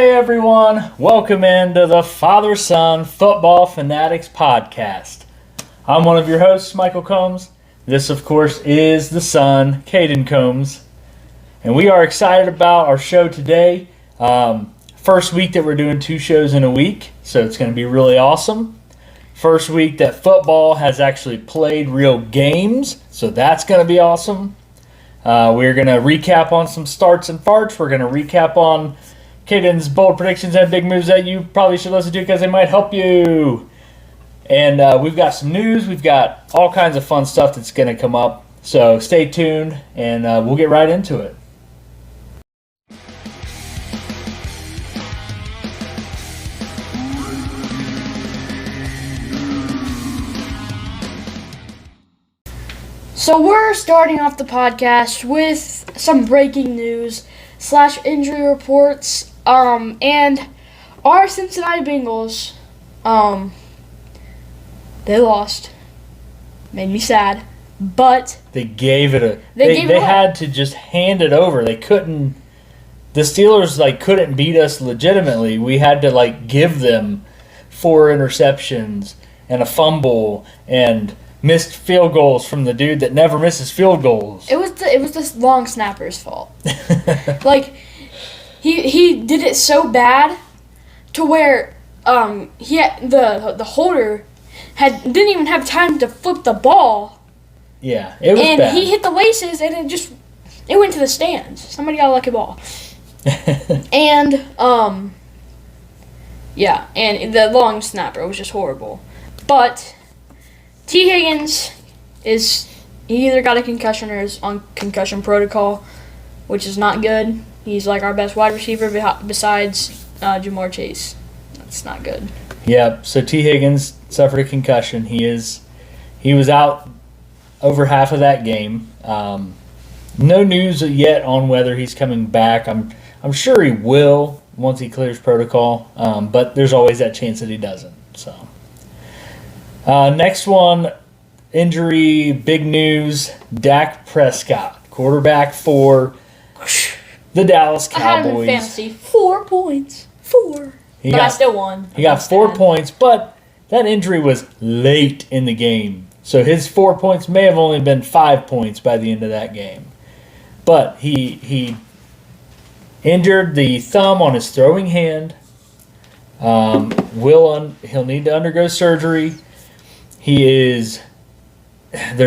Hey everyone, welcome into the Father-Son Football Fanatics podcast. I'm one of your hosts, Michael Combs. This, of course, is the son, Caden Combs. And we are excited about our show today. First week that we're doing 2 shows in a week, so it's going to be really awesome. First week that football has actually played real games, so that's going to be awesome. We're going to recap on some starts and farts. We're going to recap on Caiden'S bold predictions and big moves that you probably should listen to because they might help you. And we've got some news. We've got all kinds of fun stuff that's going to come up. So stay tuned, and we'll get right into it. So we're starting off the podcast with some breaking news / injury reports. And our Cincinnati Bengals, they lost. Made me sad, but they gave it a. They had to just hand it over. They couldn't. The Steelers couldn't beat us legitimately. We had to give them 4 interceptions and a fumble and missed field goals from the dude that never misses field goals. It was the long snapper's fault. He did it so bad to where he had, the holder didn't even have time to flip the ball. Yeah, it was bad. And he hit the laces and it went to the stands. Somebody got a lucky ball. And the long snapper was just horrible. But T. Higgins he either got a concussion or is on concussion protocol, which is not good. He's our best wide receiver besides Jamar Chase. That's not good. Yep. So T. Higgins suffered a concussion. He was out over half of that game. No news yet on whether he's coming back. I'm sure he will once he clears protocol. But there's always that chance that he doesn't. So next one, injury, big news. Dak Prescott, quarterback for the Dallas Cowboys. I had him in fantasy. 4 points. 4. I still won. He got 4 points, but that injury was late in the game. So his 4 points may have only been 5 points by the end of that game. But he injured the thumb on his throwing hand. He'll need to undergo surgery. They're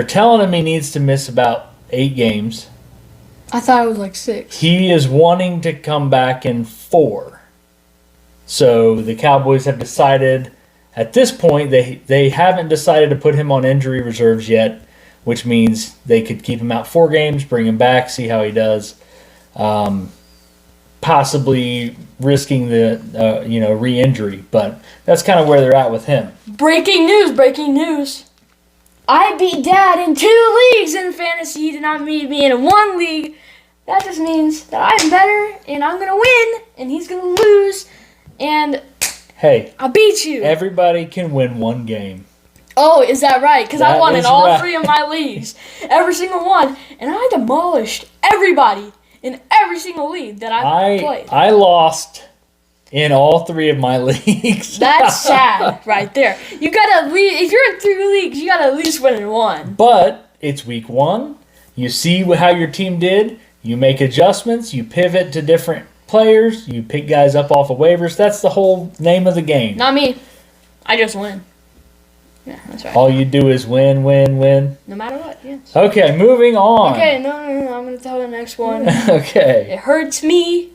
telling him he needs to miss about 8 games. I thought it was 6. He is wanting to come back in 4. So the Cowboys have decided, at this point, they haven't decided to put him on injury reserves yet, which means they could keep him out 4 games, bring him back, see how he does, possibly risking the re-injury. But that's kind of where they're at with him. Breaking news. I beat Dad in 2 leagues in fantasy. He did not beat me in 1 league. That just means that I'm better, and I'm going to win, and he's going to lose, and hey, I beat you. Everybody can win 1 game. Oh, is that right? Because I won in all right. 3 of my leagues. Every single one. And I demolished everybody in every single league that I played. I lost in all 3 of my leagues. That's sad right there. You gotta if you're in 3 leagues, you gotta at least win in 1. But it's week 1. You see how your team did. You make adjustments. You pivot to different players. You pick guys up off of waivers. That's the whole name of the game. Not me. I just win. Yeah, that's right. All you do is win. No matter what, yes. Okay, moving on. Okay, no. I'm going to tell the next one. Okay. It hurts me.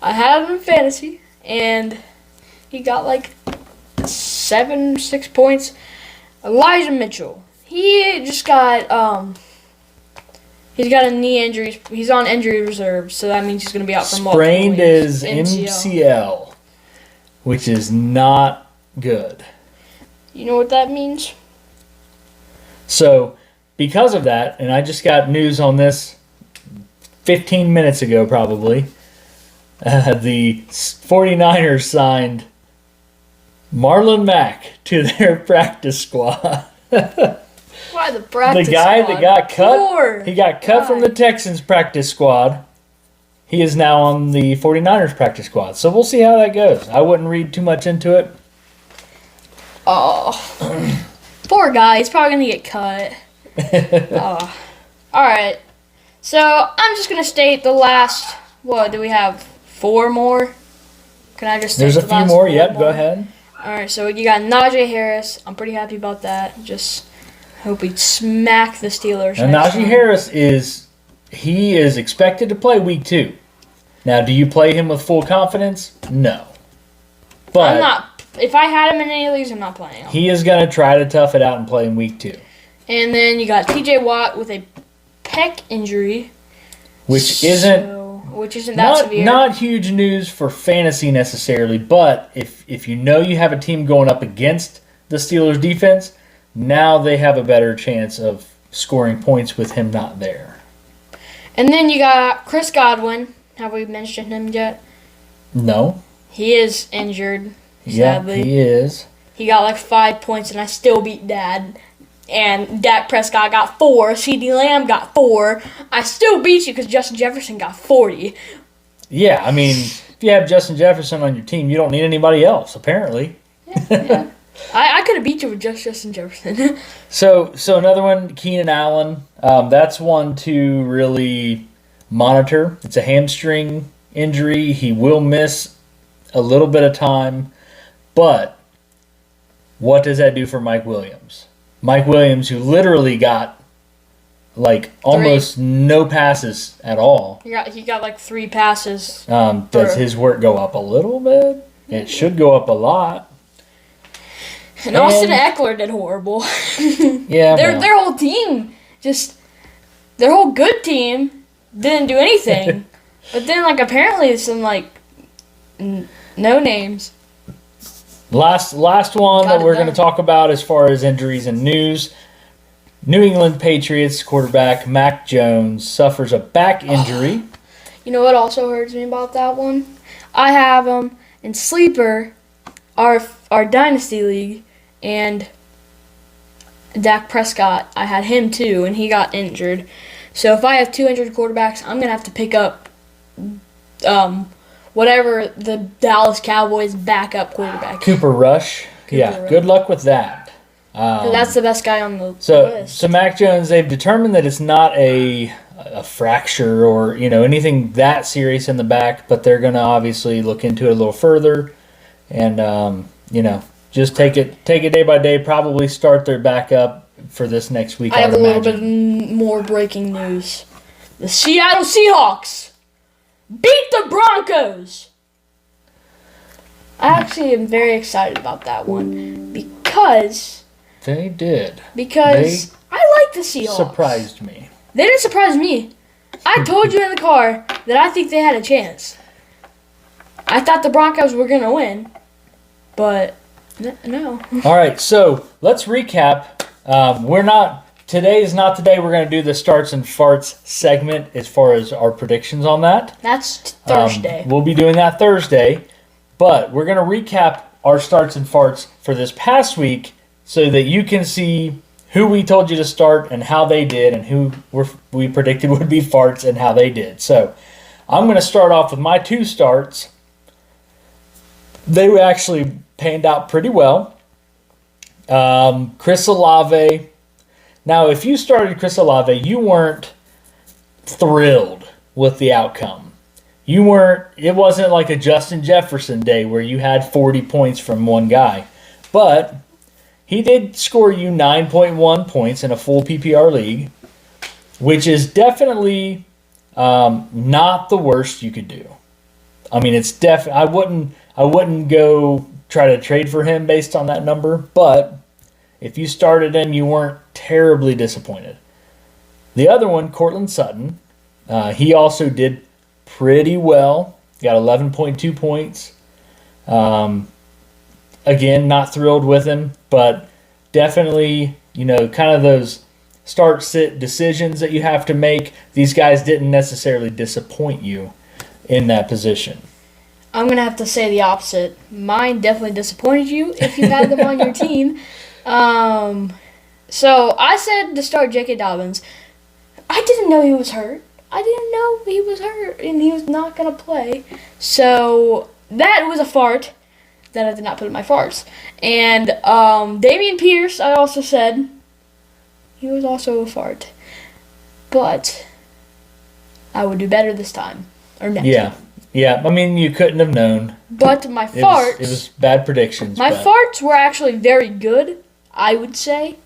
I had him in fantasy, and he got 7 or 6 points. Elijah Mitchell. He just got he's got a knee injury. He's on injury reserve, so that means he's going to be out for multiple weeks. Sprained his MCL, which is not good. You know what that means? So, because of that, and I just got news on this 15 minutes ago probably, the 49ers signed Marlon Mack to their practice squad. Why the practice squad? The guy that got cut, Poor he got cut from the Texans practice squad he is now on the 49ers practice squad. So we'll see how that goes. I wouldn't read too much into it. Oh, poor guy. He's probably going to get cut. Oh. All right. So I'm just going to state the last, what, do we have 4 more? Can I just state There's a the few last more. 4 Yep, more? go ahead. All right, so you got Najee Harris. I'm pretty happy about that. Just hope we smack the Steelers. And next Najee time. Harris is expected to play week 2. Now, do you play him with full confidence? No. But I'm not. If I had him in any leagues, I'm not playing him. he is going to try to tough it out and play in week 2. And then you got T.J. Watt with a pec injury, Which isn't that severe. Not huge news for fantasy necessarily, but if you know you have a team going up against the Steelers defense, now they have a better chance of scoring points with him not there. And then you got Chris Godwin. Have we mentioned him yet? No. He is injured, Yeah, sadly. he is. He got like 5 points, and I still beat Dad. And Dak Prescott got 4. CeeDee Lamb got 4. I still beat you because Justin Jefferson got 40. Yeah, I mean, if you have Justin Jefferson on your team, you don't need anybody else, apparently. Yeah. I could have beat you with just Justin Jefferson. So another one, Keenan Allen. That's one to really monitor. It's a hamstring injury. He will miss a little bit of time. But what does that do for Mike Williams? Mike Williams, who literally got like almost no passes at all. He got like 3 passes. Does his work go up a little bit? It should go up a lot. And Austin Eckler did horrible. Yeah, their whole team, their whole good team didn't do anything. But then like apparently some like no names. Last one that we're going to talk about as far as injuries and news. New England Patriots quarterback Mac Jones suffers a back injury. You know what also hurts me about that one? I have him in Sleeper, our Dynasty League, and Dak Prescott. I had him too, and he got injured. So if I have 2 injured quarterbacks, I'm going to have to pick up whatever the Dallas Cowboys backup quarterback. Cooper Rush. Rush. Good luck with that. That's the best guy on the list. So Mac Jones, they've determined that it's not a fracture or anything that serious in the back, but they're going to obviously look into it a little further, and just take it day by day. Probably start their backup for this next week. I have a little bit more breaking news. The Seattle Seahawks beat the Broncos. I actually am very excited about that one because they did. Because I like the Seahawks. Surprised me. They didn't surprise me. I told you in the car that I think they had a chance. I thought the Broncos were going to win, but no. All right, so let's recap. Today is not the day we're going to do the starts and farts segment as far as our predictions on that. That's Thursday. We'll be doing that Thursday, but we're going to recap our starts and farts for this past week so that you can see who we told you to start and how they did, and who we predicted would be farts and how they did. So I'm going to start off with my 2 starts. They actually panned out pretty well. Chris Olave. Now, if you started Chris Olave, you weren't thrilled with the outcome. It wasn't like a Justin Jefferson day where you had 40 points from one guy. But he did score you 9.1 points in a full PPR league, which is definitely not the worst you could do. I mean, it's I wouldn't go try to trade for him based on that number, but if you started him, you weren't terribly disappointed. The other one, Cortland Sutton, he also did pretty well. Got 11.2 points. Again, not thrilled with him, but definitely, kind of those start-sit decisions that you have to make. These guys didn't necessarily disappoint you in that position. I'm going to have to say the opposite. Mine definitely disappointed you if you had them on your team. So I said to start J.K. Dobbins. I didn't know he was hurt. I didn't know he was hurt and he was not going to play. So that was a fart that I did not put in my farts. And Dameon Pierce, I also said, he was also a fart. But I would do better this time. Or next time. Yeah. I mean, you couldn't have known. But my farts... It was bad predictions. My farts were actually very good, I would say.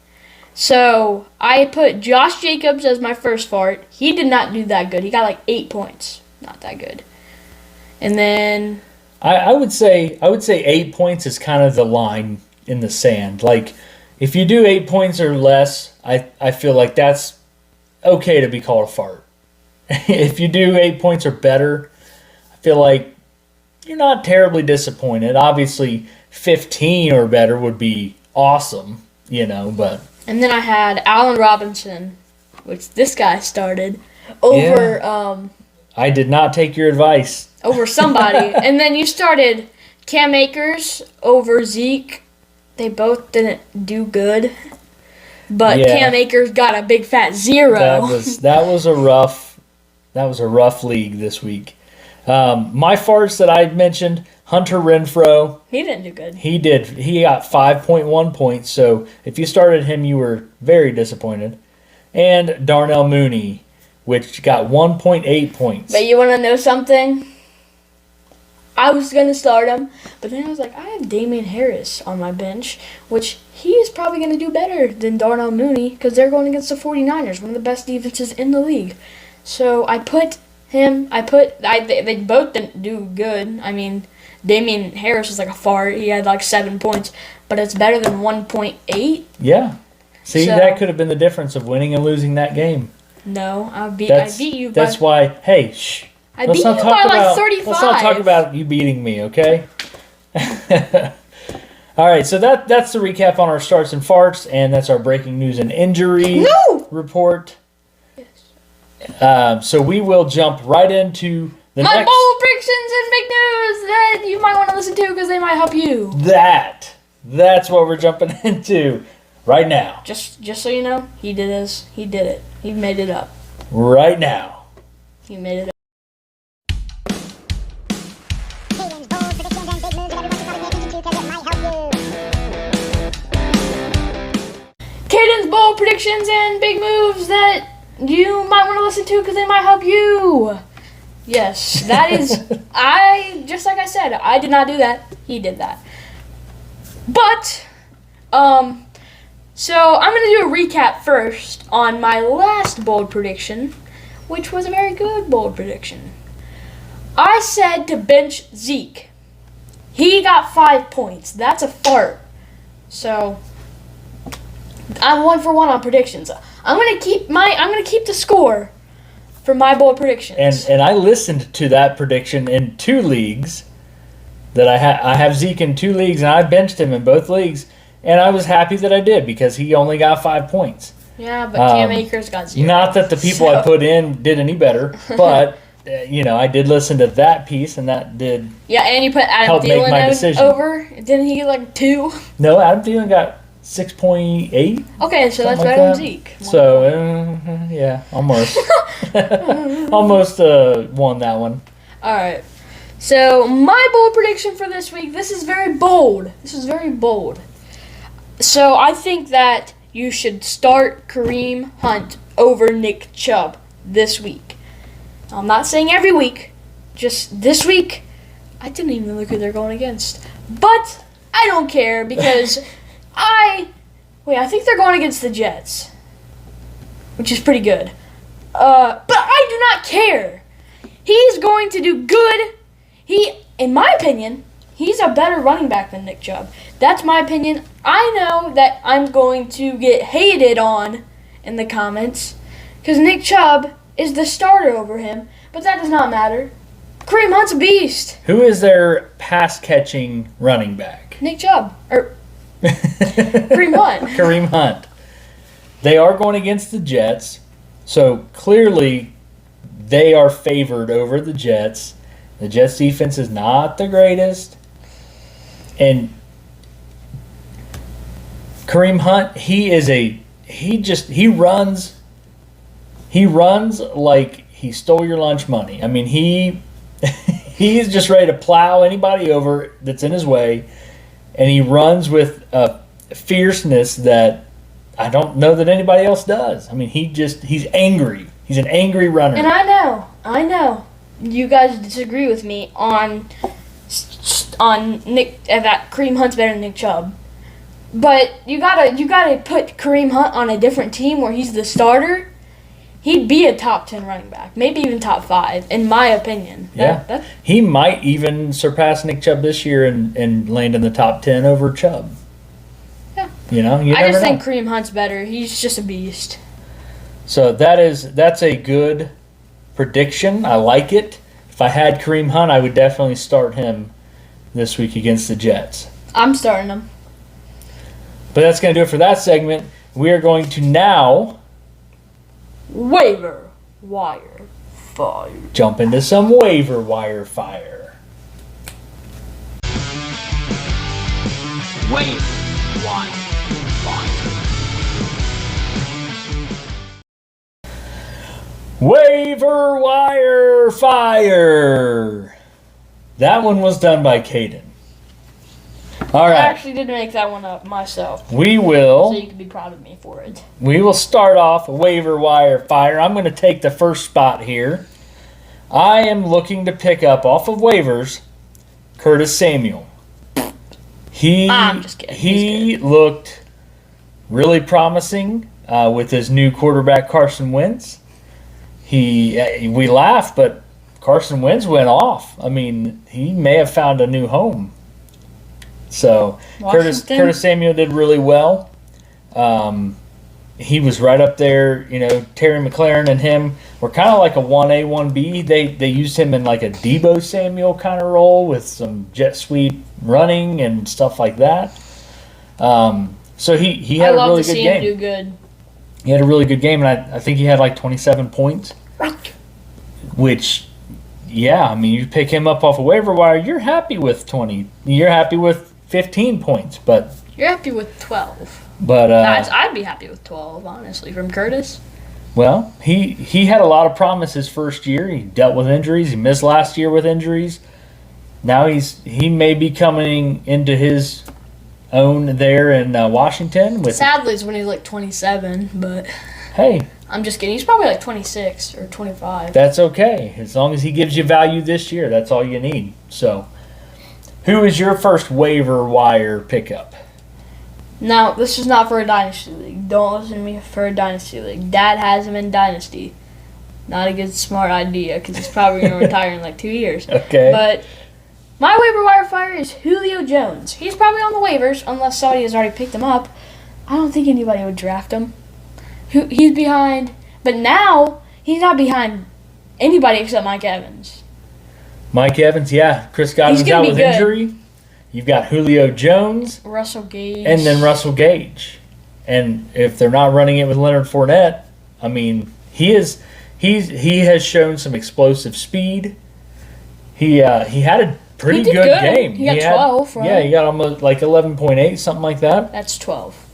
So, I put Josh Jacobs as my first fart. He did not do that good. He got like 8 points. Not that good. And then... I would say 8 points is kind of the line in the sand. Like, if you do 8 points or less, I feel like that's okay to be called a fart. If you do 8 points or better, I feel like you're not terribly disappointed. Obviously, 15 or better would be awesome, but... And then I had Allen Robinson, which this guy started, over I did not take your advice. Over somebody. And then you started Cam Akers over Zeke. They both didn't do good. But Cam Akers got a big fat 0. That was a rough league this week. My farts that I mentioned, Hunter Renfrow. He didn't do good. He did. He got 5.1 points. So if you started him, you were very disappointed. And Darnell Mooney, which got 1.8 points. But you want to know something? I was going to start him, but then I was like, I have Damian Harris on my bench, which he is probably going to do better than Darnell Mooney because they're going against the 49ers, one of the best defenses in the league. So I put him, they both didn't do good. I mean, Damian Harris was like a fart. He had like 7 points, but it's better than 1.8. Yeah. See, that could have been the difference of winning and losing that game. No, I beat you. That's why, hey, shh. I beat you by like 35. Let's not talk about you beating me, okay? All right, so that's the recap on our starts and farts, and that's our breaking news and injury report. Yes. So we will jump right into the my next... bold predictions and big news that you might want to listen to because they might help you. That's what we're jumping into right now. Just so you know, he did this. He did it. He made it up. Right now. He made it up. Caiden'S bold predictions and big moves that you might want to listen to because they might help you. Yes, that is... just like I said, I did not do that. He did that. But, so I'm going to do a recap first on my last bold prediction, which was a very good bold prediction. I said to bench Zeke. He got 5 points. That's a fart. So, I'm 1 for 1 on predictions. I'm gonna keep the score for my bold predictions. And I listened to that prediction in 2 leagues. That I have Zeke in 2 leagues, and I benched him in both leagues, and I was happy that I did because he only got 5 points. Yeah, but Cam Akers got 0. Not that the people I put in did any better, but I did listen to that piece, and that did. Yeah, and you put Adam help make my decision. Over. Didn't he get like 2? No, Adam Thielen got 6.8. Okay, so that's better than Zeke. So yeah, almost, almost won that one. All right. So, my bold prediction for this week, this is very bold. So, I think that you should start Kareem Hunt over Nick Chubb this week. I'm not saying every week, just this week. I didn't even look who they're going against. But I don't care because I think they're going against the Jets, which is pretty good. But I do not care. He's going to do good. In my opinion, he's a better running back than Nick Chubb. That's my opinion. I know that I'm going to get hated on in the comments because Nick Chubb is the starter over him, but that does not matter. Kareem Hunt's a beast. Who is their pass-catching running back? Nick Chubb. Kareem Hunt. Kareem Hunt. They are going against the Jets, so clearly they are favored over the Jets. The Jets defense is not the greatest. And Kareem Hunt, he runs like he stole your lunch money. I mean, he's just ready to plow anybody over that's in his way, and he runs with a fierceness that I don't know that anybody else does. I mean, he's angry. He's an angry runner. And I know, you guys disagree with me on Nick, that Kareem Hunt's better than Nick Chubb. But you gotta put Kareem Hunt on a different team where he's the starter. He'd be a top 10 running back, maybe even top 5, in my opinion. He might even surpass Nick Chubb this year and land in the top 10 over Chubb. Yeah. You know, I just think Kareem Hunt's better. He's just a beast. So that's a good prediction. I like it. If I had Kareem Hunt, I would definitely start him this week against the Jets. I'm starting him. But that's going to do it for that segment. We are going to now waiver wire fire. Jump into some waiver wire fire. Waiver wire fire. Waiver wire fire. That one was done by Caiden. All right. I actually did make that one up myself. So you can be proud of me for it. We will start off waiver wire fire. I'm going to take the first spot here. I am looking to pick up off of waivers Curtis Samuel. I'm just kidding. He looked really promising with his new quarterback Carson Wentz. We laughed, but Carson Wentz went off. I mean, he may have found a new home. So Curtis Samuel did really well. He was right up there. You know, Terry McLaurin and him were kind of like a 1A, 1B. They used him in like a Deebo Samuel kind of role with some jet sweep running and stuff like that. So he had a really good game. I love to see him do good. He had a really good game, and I think he had like 27 points. Which, yeah, I mean, you pick him up off a waiver wire, you're happy with 20. You're happy with 15 points, but you're happy with 12. But I'd be happy with 12, honestly, from Curtis. Well, he had a lot of promise his first year. He dealt with injuries. He missed last year with injuries. Now he may be coming into his own there in Washington. Sadly, it's when he's like 27, but hey, I'm just kidding. He's probably like 26 or 25. That's okay. As long as he gives you value this year, that's all you need. So, who is your first waiver wire pickup? Now, this is not for a Dynasty League. Don't listen to me for a Dynasty League. Dad has him in Dynasty. Not a good, smart idea because he's probably going to retire in like 2 years. Okay. But my waiver wire fire is Julio Jones. He's probably on the waivers unless somebody has already picked him up. I don't think anybody would draft him. He's behind, but now he's not behind anybody except Mike Evans. Mike Evans, yeah. Chris Godwin's out with injury. You've got Julio Jones. Russell Gage. And then Russell Gage. And if they're not running it with Leonard Fournette, I mean, he has shown some explosive speed. He had a pretty good game. He got 12, right? Yeah, he got almost like 11.8, something like that. That's 12.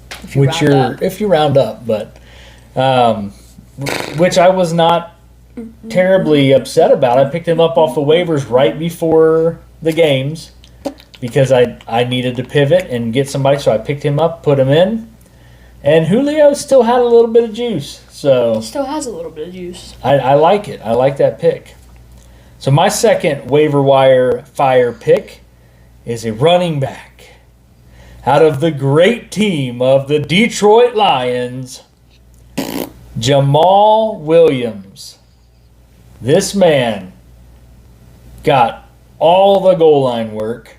If you round up, but which I was not terribly upset about. I picked him up off the waivers right before the games because I needed to pivot and get somebody, so I picked him up, put him in, and Julio still had a little bit of juice. So he still has a little bit of juice. I like it. I like that pick. So my second waiver wire fire pick is a running back out of the great team of the Detroit Lions, Jamal Williams. This man got all the goal line work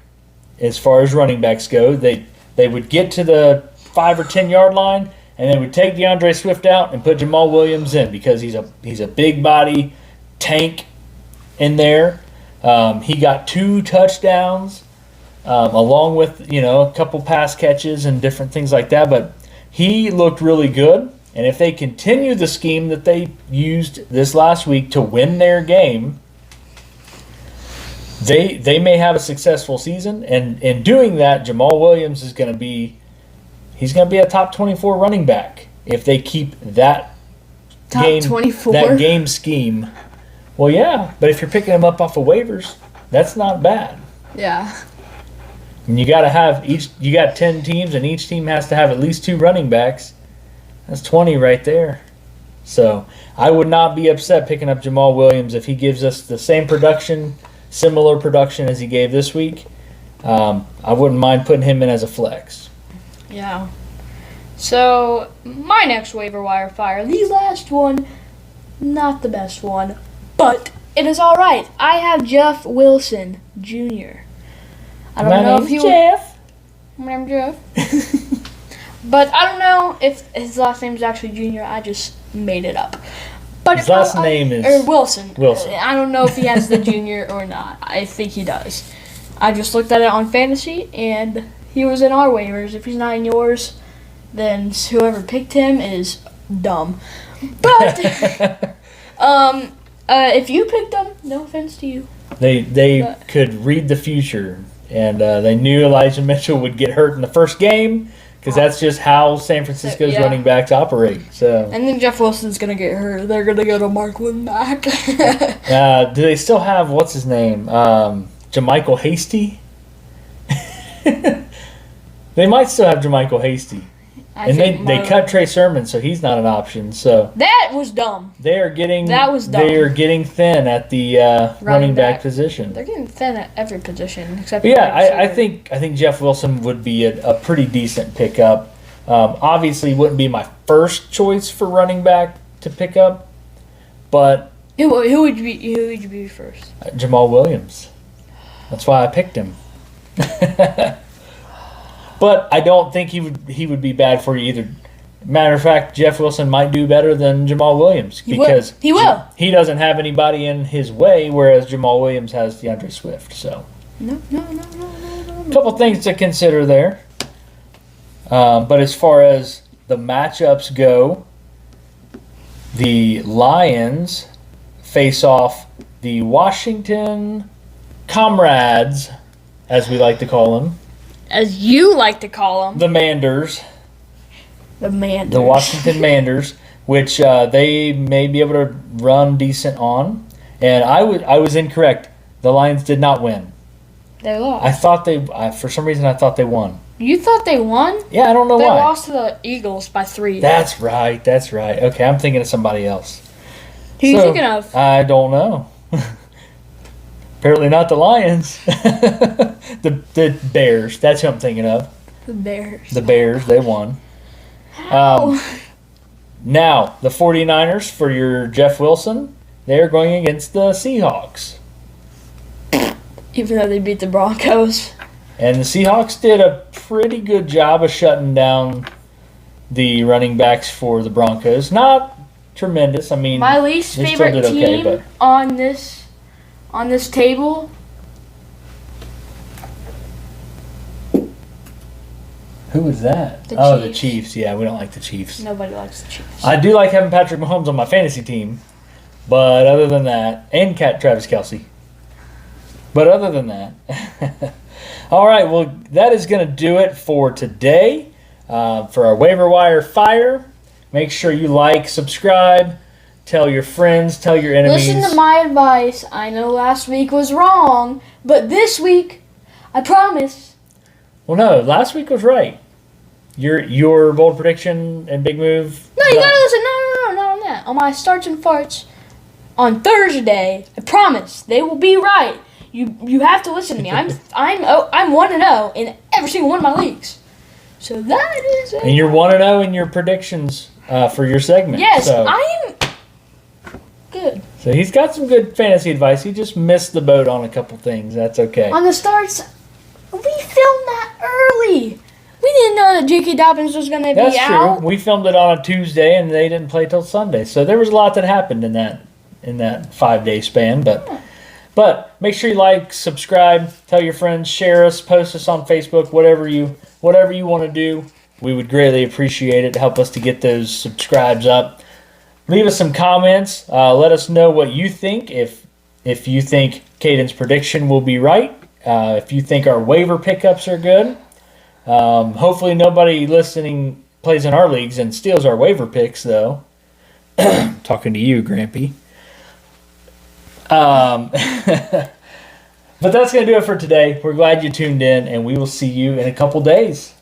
as far as running backs go. They would get to the 5 or 10 yard line and they would take DeAndre Swift out and put Jamal Williams in because he's a big body tank in there. He got 2 touchdowns along with a couple pass catches and different things like that. But he looked really good. And if they continue the scheme that they used this last week to win their game, they may have a successful season. And in doing that, Jamal Williams is going to be a top 24 running back if they keep that top 24 that game scheme Well, yeah, but if you're picking him up off of waivers, that's not bad. Yeah. And you got to have you got 10 teams, and each team has to have at least 2 running backs. That's 20 right there. So I would not be upset picking up Jamal Williams if he gives us the same production, similar production as he gave this week. I wouldn't mind putting him in as a flex. Yeah. So my next waiver wire fire, the last one, not the best one, but it is all right. I have Jeff Wilson Jr. I don't know if he Jeff. My name's Jeff. But I don't know if his last name is actually Junior. I just made it up. But His last name is Wilson. Wilson. I don't know if he has the Junior or not. I think he does. I just looked at it on fantasy, and he was in our waivers. If he's not in yours, then whoever picked him is dumb. But if you picked him, no offense to you. They could read the future, and they knew Elijah Mitchell would get hurt in the first game because that's just how San Francisco's running backs operate. So. And then Jeff Wilson's going to get hurt. They're going to go to Marklin back. Do they still have, what's his name, Jermichael Hasty? They might still have Jermichael Hasty. And they cut Trey Sermon, so he's not an option. So that was dumb. They are getting thin at the running back position. They're getting thin at every position except. Yeah, I think Jeff Wilson would be a pretty decent pickup. Obviously, wouldn't be my first choice for running back to pick up, but who would you be first? Jamal Williams. That's why I picked him. But I don't think he would be bad for you either. Matter of fact, Jeff Wilson might do better than Jamal Williams because he will. He doesn't have anybody in his way, whereas Jamal Williams has DeAndre Swift. So, no. A couple things to consider there. But as far as the matchups go, the Lions face off the Washington Comrades, as we like to call them. As you like to call them. The Manders. The Washington Manders, which they may be able to run decent on. And I was incorrect. The Lions did not win. They lost. I thought for some reason I thought they won. You thought they won? Yeah, I don't know why. They lost to the Eagles by 3. That's right. Okay, I'm thinking of somebody else. Who are you thinking of? I don't know. Apparently not the Lions. the Bears. That's who I'm thinking of. The Bears. The Bears. They won. Now, the 49ers for your Jeff Wilson, they're going against the Seahawks. Even though they beat the Broncos. And the Seahawks did a pretty good job of shutting down the running backs for the Broncos. Not tremendous. I mean, my least favorite team on this table. Who was that? The Chiefs. Yeah, we don't like the Chiefs. Nobody likes the Chiefs. I do like having Patrick Mahomes on my fantasy team, but other than that, and Travis Kelce. But other than that, all right. Well, that is going to do it for today for our waiver wire fire. Make sure you like, subscribe, tell your friends, tell your enemies. Listen to my advice. I know last week was wrong, but this week, I promise. Well, no, last week was right. Your bold prediction and big move. No, you gotta listen. No, not on that. On my starts and farts on Thursday, I promise they will be right. You have to listen to me. I'm 1-0 in every single one of my leagues. So that is it. And you're 1-0 in your predictions for your segment. Yes, so. I am good. So he's got some good fantasy advice. He just missed the boat on a couple things. That's okay. On the starts, we filmed that early. We didn't know that J.K. Dobbins was going to be out. That's true. We filmed it on a Tuesday, and they didn't play till Sunday. So there was a lot that happened in that 5-day span. But make sure you like, subscribe, tell your friends, share us, post us on Facebook, whatever you want to do. We would greatly appreciate it to help us to get those subscribes up. Leave us some comments. Let us know what you think. If you think Caiden'S prediction will be right. If you think our waiver pickups are good. Hopefully nobody listening plays in our leagues and steals our waiver picks, though. Talking to you, Grampy. But that's going to do it for today. We're glad you tuned in, and we will see you in a couple days.